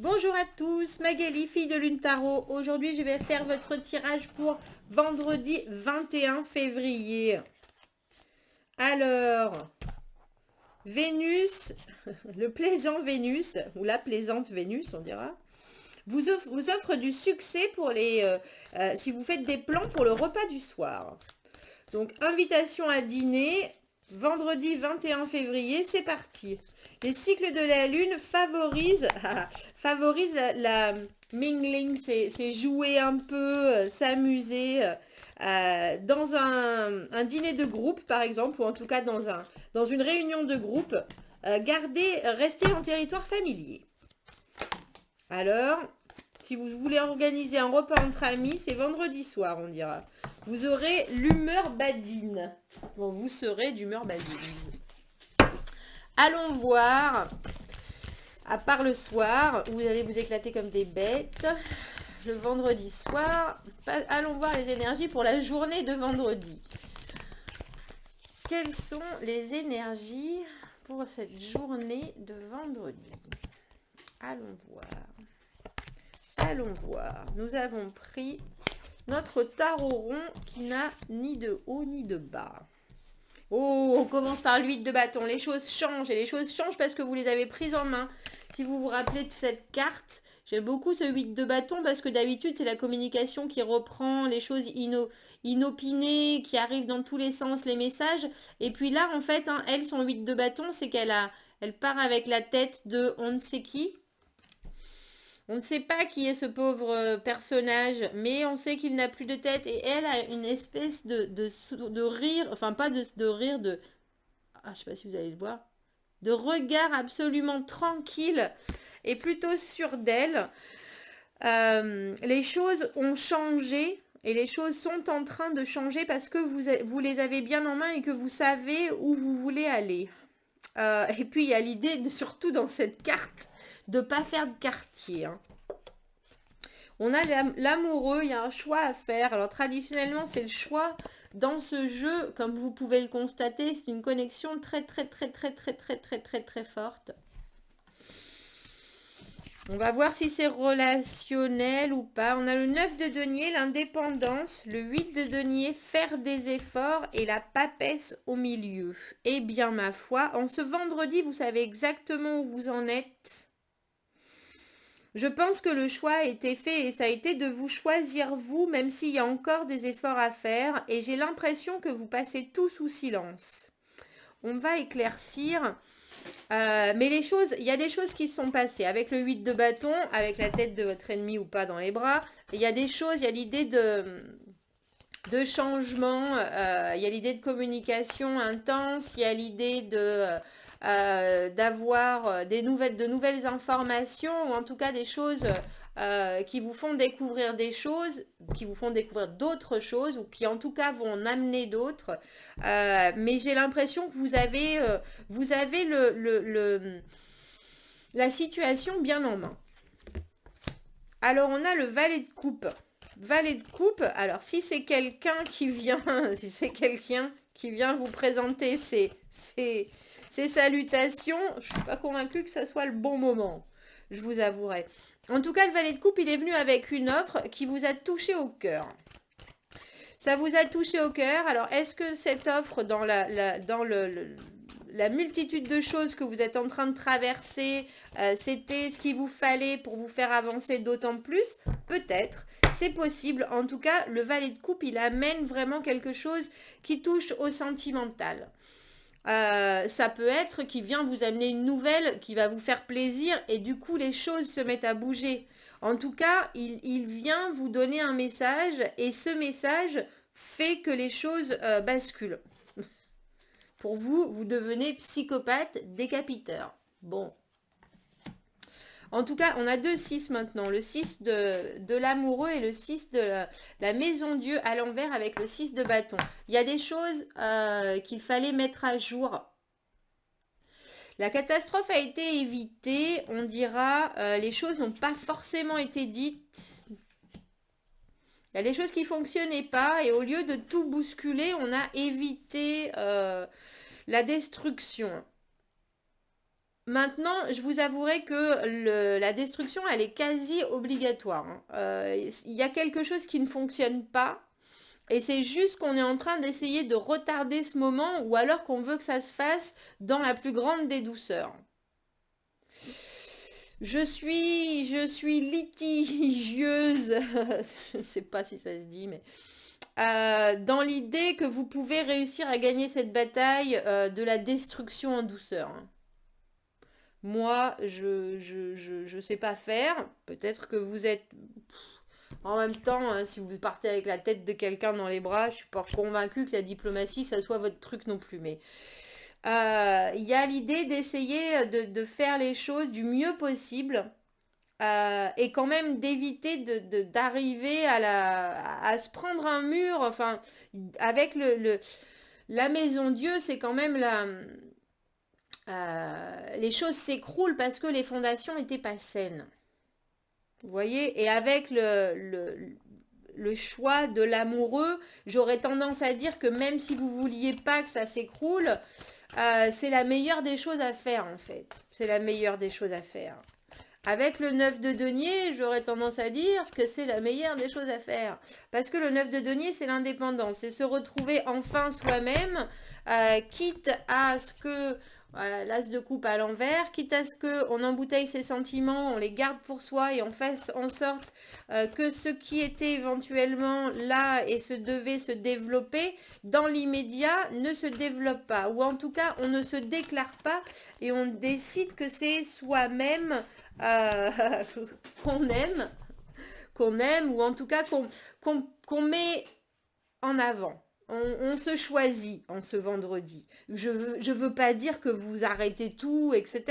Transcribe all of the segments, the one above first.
Bonjour à tous, Magali, fille de Lune Tarot. Aujourd'hui, je vais faire votre tirage pour vendredi 21 février. Alors, Vénus, le plaisant Vénus, ou la plaisante Vénus, on dira, vous offre du succès pour si vous faites des plans pour le repas du soir. Donc, invitation à dîner, vendredi 21 février, c'est parti. Les cycles de la Lune favorisent la mingling, c'est jouer un peu, s'amuser dans un dîner de groupe, par exemple, ou en tout cas dans une réunion de groupe. Rester en territoire familier. Alors, si vous voulez organiser un repas entre amis, c'est vendredi soir, on dira. Vous aurez l'humeur badine. Bon, vous serez d'humeur badine. Allons voir, à part le soir, où vous allez vous éclater comme des bêtes, le vendredi soir, allons voir les énergies pour la journée de vendredi. Quelles sont les énergies pour cette journée de vendredi? Allons voir. Allons voir. Nous avons pris notre tarot rond qui n'a ni de haut ni de bas. Oh, on commence par l'8 de bâton. Les choses changent et les choses changent parce que vous les avez prises en main. Si vous vous rappelez de cette carte, j'aime beaucoup ce 8 de bâton parce que d'habitude, c'est la communication qui reprend les choses inopinées, qui arrivent dans tous les sens, les messages. Et puis là, en fait, elle, son 8 de bâton, c'est elle part avec la tête de on ne sait qui. On ne sait pas qui est ce pauvre personnage, mais on sait qu'il n'a plus de tête et elle a une espèce de rire, enfin pas de rire, je sais pas si vous allez le voir, de regard absolument tranquille et plutôt sûr d'elle. Les choses ont changé et les choses sont en train de changer parce que vous les avez bien en main et que vous savez où vous voulez aller. Et puis il y a l'idée, surtout dans cette carte, de pas faire de quartier. On a l'amoureux, il y a un choix à faire. Alors traditionnellement, c'est le choix dans ce jeu, comme vous pouvez le constater, c'est une connexion très forte. On va voir si c'est relationnel ou pas. On a le 9 de denier, l'indépendance, le 8 de denier, faire des efforts et la papesse au milieu. Eh bien, ma foi, en ce vendredi, vous savez exactement où vous en êtes. Je pense que le choix a été fait et ça a été de vous choisir vous, même s'il y a encore des efforts à faire. Et j'ai l'impression que vous passez tout sous silence. On va éclaircir. Mais il y a des choses qui se sont passées. Avec le 8 de bâton, avec la tête de votre ennemi ou pas dans les bras, il y a des choses, il y a l'idée de changement, il y a l'idée de communication intense, il y a l'idée d'avoir de nouvelles informations, ou en tout cas des choses qui vous font découvrir des choses, qui vous font découvrir d'autres choses, ou qui en tout cas vont en amener d'autres. Mais j'ai l'impression que vous avez la situation bien en main. Alors on a le valet de coupe. Valet de coupe, alors si c'est quelqu'un qui vient, vous présenter ses salutations, je suis pas convaincue que ce soit le bon moment, je vous avouerai. En tout cas, le valet de coupe, il est venu avec une offre qui vous a touché au cœur. Ça vous a touché au cœur. Alors, est-ce que cette offre, dans la multitude de choses que vous êtes en train de traverser, c'était ce qu'il vous fallait pour vous faire avancer d'autant plus? Peut-être, c'est possible. En tout cas, le valet de coupe, il amène vraiment quelque chose qui touche au sentimental. Ça peut être qu'il vient vous amener une nouvelle qui va vous faire plaisir et du coup les choses se mettent à bouger. En tout cas, il vient vous donner un message et ce message fait que les choses basculent. Pour vous, vous devenez psychopathe décapiteur. Bon. En tout cas, on a deux 6 maintenant. Le 6 de l'amoureux et le 6 de la maison Dieu à l'envers avec le 6 de bâton. Il y a des choses qu'il fallait mettre à jour. La catastrophe a été évitée, on dira. Les choses n'ont pas forcément été dites. Il y a des choses qui ne fonctionnaient pas et au lieu de tout bousculer, on a évité la destruction. Maintenant, je vous avouerai que la destruction, elle est quasi obligatoire, hein. Il y a quelque chose qui ne fonctionne pas. Et c'est juste qu'on est en train d'essayer de retarder ce moment ou alors qu'on veut que ça se fasse dans la plus grande des douceurs. Je suis litigieuse, je ne sais pas si ça se dit, mais dans l'idée que vous pouvez réussir à gagner cette bataille de la destruction en douceur, hein. Moi, je sais pas faire. Peut-être que vous êtes... En même temps, hein, si vous partez avec la tête de quelqu'un dans les bras, je suis pas convaincue que la diplomatie, ça soit votre truc non plus. Mais il y a l'idée d'essayer de faire les choses du mieux possible et quand même d'éviter d'arriver à se prendre un mur. Enfin, avec la maison Dieu, c'est quand même les choses s'écroulent parce que les fondations n'étaient pas saines. Vous voyez? Et avec le choix de l'amoureux, j'aurais tendance à dire que même si vous vouliez pas que ça s'écroule, c'est la meilleure des choses à faire en fait. C'est la meilleure des choses à faire. Avec le 9 de denier, j'aurais tendance à dire que c'est la meilleure des choses à faire. Parce que le 9 de denier, c'est l'indépendance. C'est se retrouver enfin soi-même, quitte à ce que l'as de coupe à l'envers, quitte à ce qu'on embouteille ses sentiments, on les garde pour soi et on fasse en sorte que ce qui était éventuellement là et se devait se développer, dans l'immédiat, ne se développe pas. Ou en tout cas, on ne se déclare pas et on décide que c'est soi-même euh, qu'on aime, ou en tout cas qu'on met en avant. On se choisit en ce vendredi. Je veux pas dire que vous arrêtez tout, etc.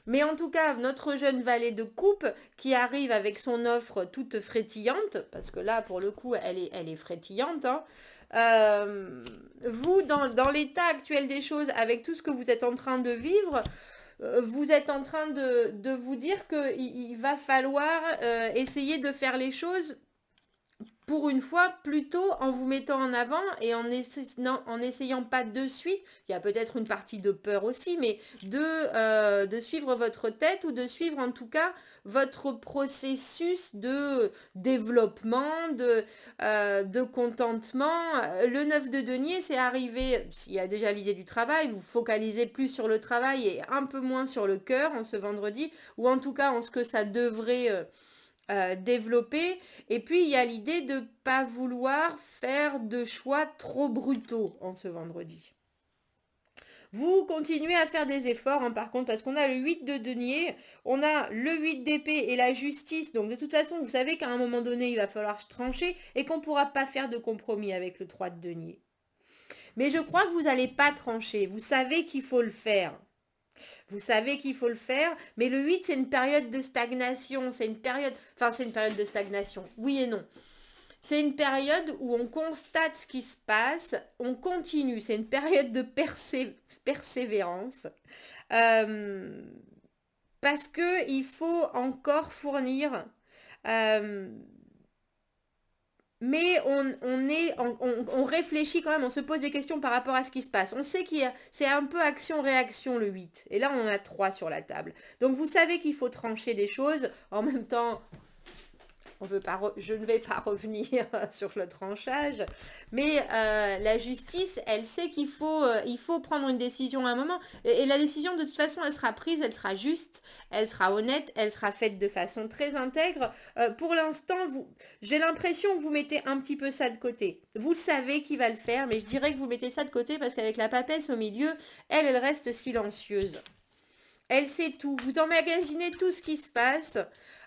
Mais en tout cas, notre jeune valet de coupe qui arrive avec son offre toute frétillante, parce que là, pour le coup, elle est frétillante, hein, vous, dans l'état actuel des choses, avec tout ce que vous êtes en train de vivre, vous êtes en train de vous dire qu'il va falloir essayer de faire les choses pour une fois, plutôt en vous mettant en avant et en essayant pas de suite, il y a peut-être une partie de peur aussi, mais de suivre votre tête ou de suivre en tout cas votre processus de développement, de contentement. Le 9 de denier, c'est arrivé, s'il y a déjà l'idée du travail, vous focalisez plus sur le travail et un peu moins sur le cœur en ce vendredi, ou en tout cas en ce que ça devrait... développer. Et puis, il y a l'idée de ne pas vouloir faire de choix trop brutaux en ce vendredi. Vous continuez à faire des efforts, hein, par contre, parce qu'on a le 8 de denier, on a le 8 d'épée et la justice. Donc, de toute façon, vous savez qu'à un moment donné, il va falloir trancher et qu'on ne pourra pas faire de compromis avec le 3 de denier. Mais je crois que vous n'allez pas trancher. Vous savez qu'il faut le faire. Vous savez qu'il faut le faire, mais le 8, c'est une période de stagnation, c'est une période de stagnation, oui et non. C'est une période où on constate ce qui se passe, on continue, c'est une période de persévérance, euh, parce que il faut encore fournir, euh, mais on réfléchit quand même, on se pose des questions par rapport à ce qui se passe. On sait c'est un peu action-réaction le 8. Et là, on en a 3 sur la table. Donc, vous savez qu'il faut trancher des choses. En même temps, je ne vais pas revenir sur le tranchage, mais la justice, elle sait il faut prendre une décision à un moment, et la décision de toute façon, elle sera prise, elle sera juste, elle sera honnête, elle sera faite de façon très intègre. Pour l'instant, j'ai l'impression que vous mettez un petit peu ça de côté. Vous savez qui va le faire, mais je dirais que vous mettez ça de côté parce qu'avec la papesse au milieu, elle reste silencieuse. Elle sait tout. Vous emmagasinez tout ce qui se passe.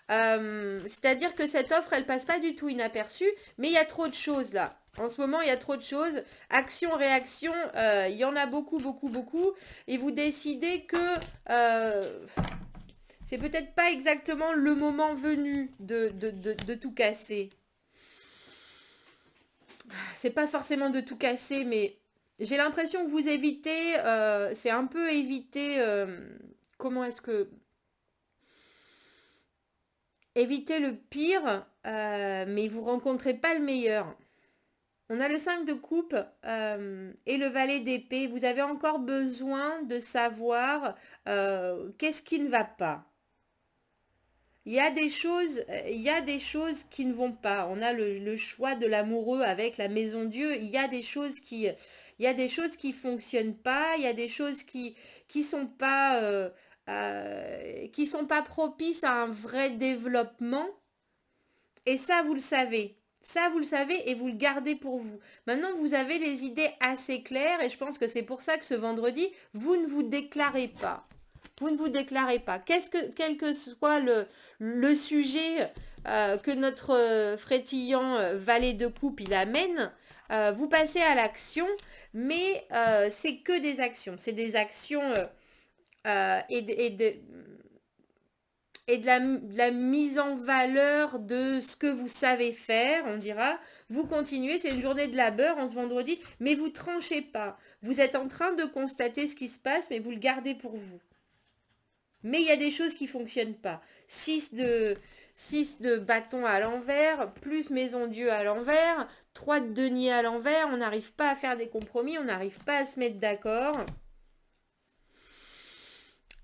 C'est-à-dire que cette offre, elle passe pas du tout inaperçue, mais il y a trop de choses là. En ce moment, il y a trop de choses. Action, réaction, il y en a beaucoup, beaucoup, beaucoup. Et vous décidez que c'est peut-être pas exactement le moment venu de tout casser. C'est pas forcément de tout casser, mais j'ai l'impression que vous évitez, c'est un peu éviter, comment est-ce que... Éviter le pire, mais vous rencontrez pas le meilleur. On a le 5 de coupe et le valet d'épée. Vous avez encore besoin de savoir qu'est-ce qui ne va pas. Il y a des choses qui ne vont pas. On a le choix de l'amoureux avec la maison Dieu. Il y a des choses qui fonctionnent pas. Il y a des choses qui sont pas propices à un vrai développement. Et ça, vous le savez. Ça, vous le savez et vous le gardez pour vous. Maintenant, vous avez les idées assez claires et je pense que c'est pour ça que ce vendredi, vous ne vous déclarez pas. Vous ne vous déclarez pas. Quel que soit le sujet que notre frétillant valet de coupe il amène, vous passez à l'action, mais c'est que des actions. C'est des actions et de la mise en valeur de ce que vous savez faire, on dira. Vous continuez, c'est une journée de labeur en ce vendredi, mais vous tranchez pas. Vous êtes en train de constater ce qui se passe, mais vous le gardez pour vous. Mais il y a des choses qui ne fonctionnent pas. 6 de bâton à l'envers, plus maison Dieu à l'envers, 3 de denier à l'envers, on n'arrive pas à faire des compromis, on n'arrive pas à se mettre d'accord.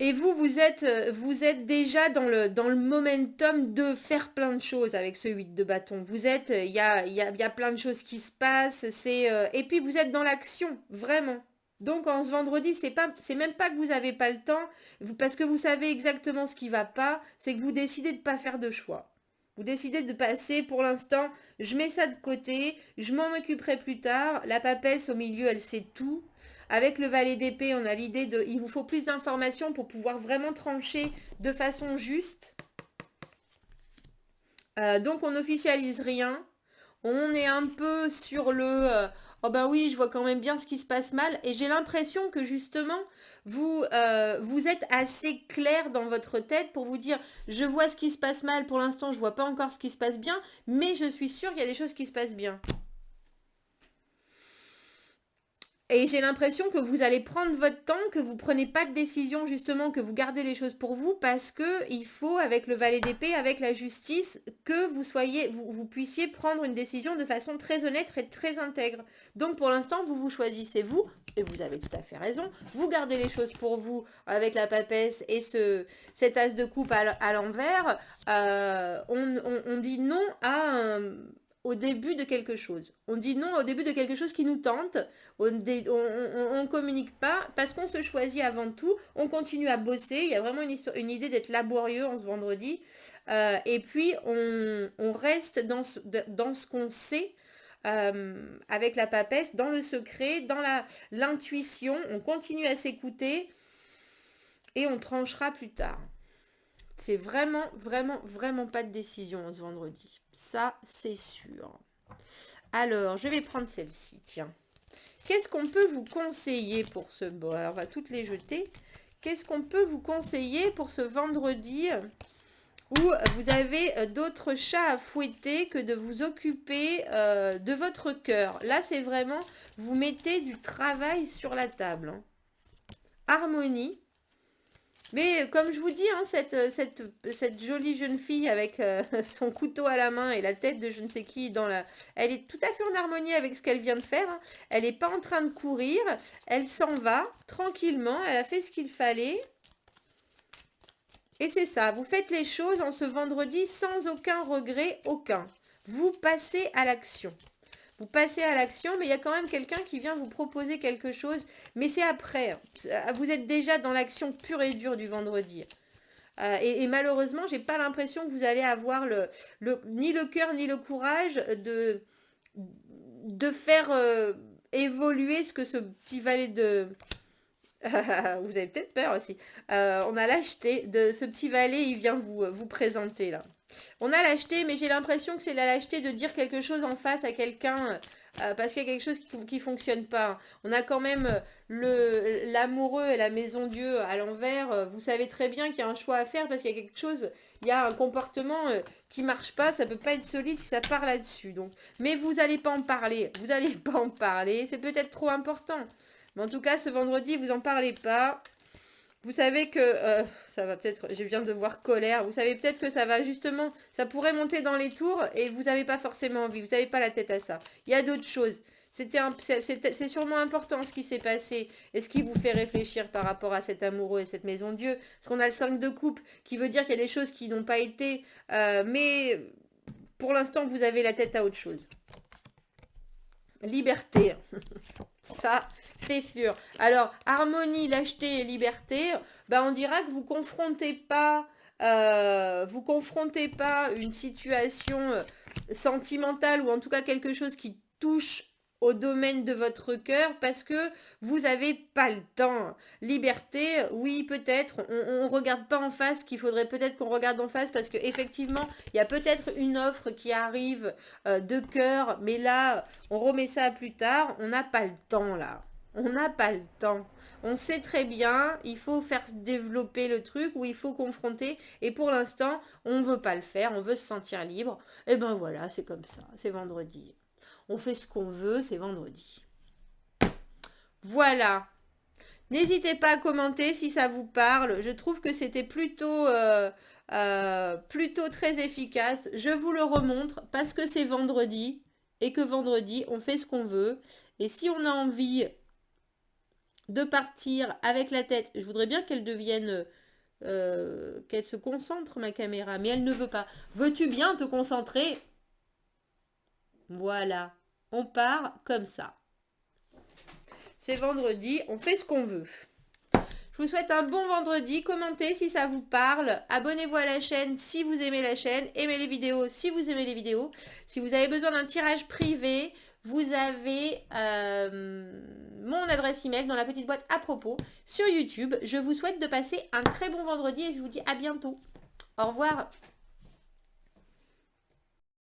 Et vous êtes déjà dans le momentum de faire plein de choses avec ce 8 de bâton. Il y a plein de choses qui se passent, et puis vous êtes dans l'action, vraiment. Donc en ce vendredi, c'est même pas que vous n'avez pas le temps, parce que vous savez exactement ce qui va pas, c'est que vous décidez de ne pas faire de choix. Vous décidez de passer pour l'instant, je mets ça de côté, je m'en occuperai plus tard. La papesse au milieu, elle sait tout. Avec le valet d'épée, on a l'idée de... Il vous faut plus d'informations pour pouvoir vraiment trancher de façon juste. Donc on n'officialise rien. On est un peu sur oh ben oui, je vois quand même bien ce qui se passe mal. Et j'ai l'impression que justement, vous êtes assez clair dans votre tête pour vous dire, je vois ce qui se passe mal. Pour l'instant, je vois pas encore ce qui se passe bien. Mais je suis sûre qu'il y a des choses qui se passent bien. Et j'ai l'impression que vous allez prendre votre temps, que vous prenez pas de décision justement, que vous gardez les choses pour vous parce que il faut, avec le valet d'épée, avec la justice, que vous puissiez prendre une décision de façon très honnête et très intègre. Donc pour l'instant, vous choisissez vous, et vous avez tout à fait raison, vous gardez les choses pour vous avec la papesse et cet as de coupe à l'envers. On dit non au début de quelque chose. On dit non au début de quelque chose qui nous tente. On ne communique pas parce qu'on se choisit avant tout. On continue à bosser. Il y a vraiment une idée d'être laborieux en ce vendredi. Et puis, on reste dans ce qu'on sait. Avec la papesse, dans le secret, dans l'intuition. On continue à s'écouter. Et on tranchera plus tard. C'est vraiment, vraiment, vraiment pas de décision ce vendredi. Ça, c'est sûr. Alors, je vais prendre celle-ci, tiens. Qu'est-ce qu'on peut vous conseiller pour ce... Bon, alors, on va toutes les jeter. Qu'est-ce qu'on peut vous conseiller pour ce vendredi où vous avez d'autres chats à fouetter que de vous occuper de votre cœur? Là, c'est vraiment... Vous mettez du travail sur la table. Hein. Harmonie. Mais comme je vous dis, hein, cette jolie jeune fille avec son couteau à la main et la tête de je ne sais qui elle est tout à fait en harmonie avec ce qu'elle vient de faire. Hein. Elle n'est pas en train de courir. Elle s'en va tranquillement. Elle a fait ce qu'il fallait. Et c'est ça. Vous faites les choses en ce vendredi sans aucun regret, aucun. Vous passez à l'action. Vous passez à l'action, mais il y a quand même quelqu'un qui vient vous proposer quelque chose. Mais c'est après. Vous êtes déjà dans l'action pure et dure du vendredi. Et malheureusement, j'ai pas l'impression que vous allez avoir ni le cœur ni le courage de faire évoluer ce que ce petit valet de... vous avez peut-être peur aussi. On a lâcheté de ce petit valet, il vient vous présenter là. On a lâcheté, mais j'ai l'impression que c'est la lâcheté de dire quelque chose en face à quelqu'un parce qu'il y a quelque chose qui fonctionne pas. On a quand même l'amoureux et la maison Dieu à l'envers. Vous savez très bien qu'il y a un choix à faire parce qu'il y a quelque chose, il y a un comportement qui marche pas. Ça peut pas être solide si ça part là-dessus. Donc, mais vous n'allez pas en parler. Vous n'allez pas en parler. C'est peut-être trop important. Mais en tout cas, ce vendredi, vous en parlez pas. Vous savez que ça va peut-être, je viens de voir colère, vous savez peut-être que ça va justement, ça pourrait monter dans les tours et vous n'avez pas forcément envie, vous n'avez pas la tête à ça. Il y a d'autres choses. C'est sûrement important ce qui s'est passé et ce qui vous fait réfléchir par rapport à cet amoureux et cette maison de Dieu. Parce qu'on a le 5 de coupe qui veut dire qu'il y a des choses qui n'ont pas été, mais pour l'instant vous avez la tête à autre chose. Liberté. Ça, c'est sûr. Alors, harmonie, lâcheté et liberté, ben on dira que vous confrontez pas une situation sentimentale ou en tout cas quelque chose qui touche au domaine de votre cœur parce que vous n'avez pas le temps. Liberté, oui, peut-être, on ne regarde pas en face, qu'il faudrait peut-être qu'on regarde en face parce qu'effectivement, il y a peut-être une offre qui arrive de cœur, mais là, on remet ça à plus tard, on n'a pas le temps là. On n'a pas le temps. On sait très bien, il faut faire développer le truc ou il faut confronter. Et pour l'instant, on ne veut pas le faire, on veut se sentir libre. Et ben voilà, c'est comme ça, c'est vendredi. On fait ce qu'on veut, c'est vendredi. Voilà. N'hésitez pas à commenter si ça vous parle. Je trouve que c'était plutôt très efficace. Je vous le remontre parce que c'est vendredi et que vendredi, on fait ce qu'on veut. Et si on a envie de partir avec la tête, je voudrais bien qu'elle devienne, qu'elle se concentre ma caméra, mais elle ne veut pas. Veux-tu bien te concentrer? Voilà, on part comme ça. C'est vendredi, on fait ce qu'on veut. Je vous souhaite un bon vendredi, commentez si ça vous parle, abonnez-vous à la chaîne si vous aimez la chaîne, aimez les vidéos si vous aimez les vidéos. Si vous avez besoin d'un tirage privé, vous avez mon adresse email dans la petite boîte à propos sur YouTube. Je vous souhaite de passer un très bon vendredi et je vous dis à bientôt. Au revoir.